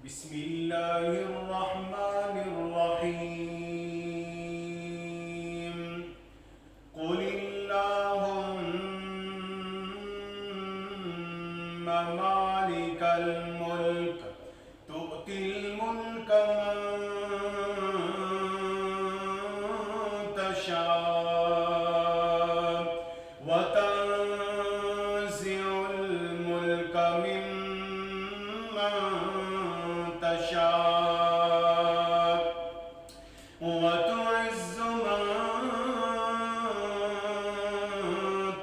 بسم الله الرحمن الرحيم. قل اللهم مالك الملك تؤتي الملك من تشاء وتنزع الملك ممن تشاء وتعز من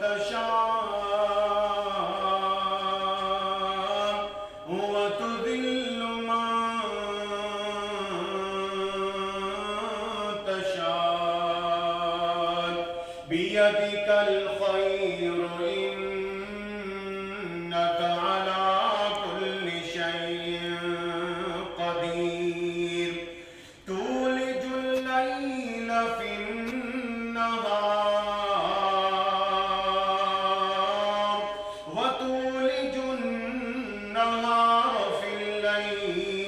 تشاء وتذل من تشاء بيدك الخير إنك على كل شيء قدير. تولج الليل في النهار وتولج النهار في الليل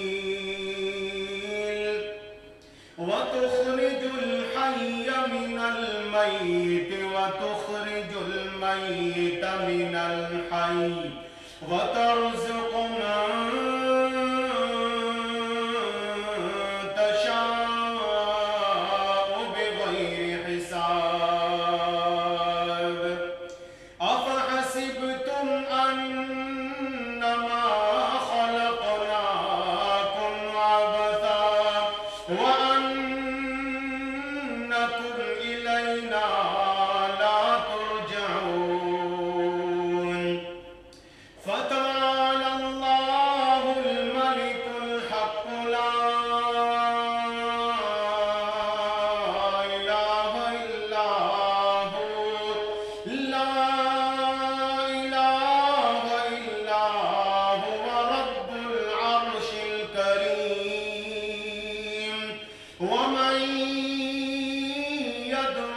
وتخرج الحي من الميت وتخرج الميت من الحي وترزق من تشاء بغير حساب. أفحسبتم أنما خلقناكم عبثا وأنكم إلينا لا ترجعون. فتعالى الله الملك الحق لا إله إلا هو رب العرش الكريم. ومن يدع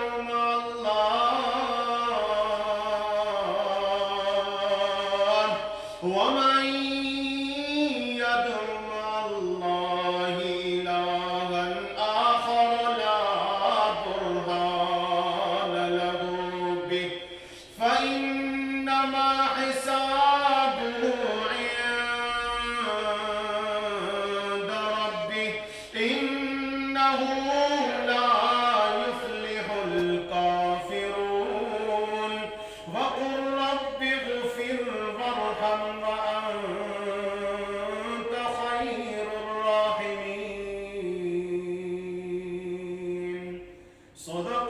مع الله إلها آخر لا برهان له به فإنما حسابه عند ربه إنه لا يفلح الكافرون. وقل رب اغفر وارحم وأنت خير الراحمين. صدق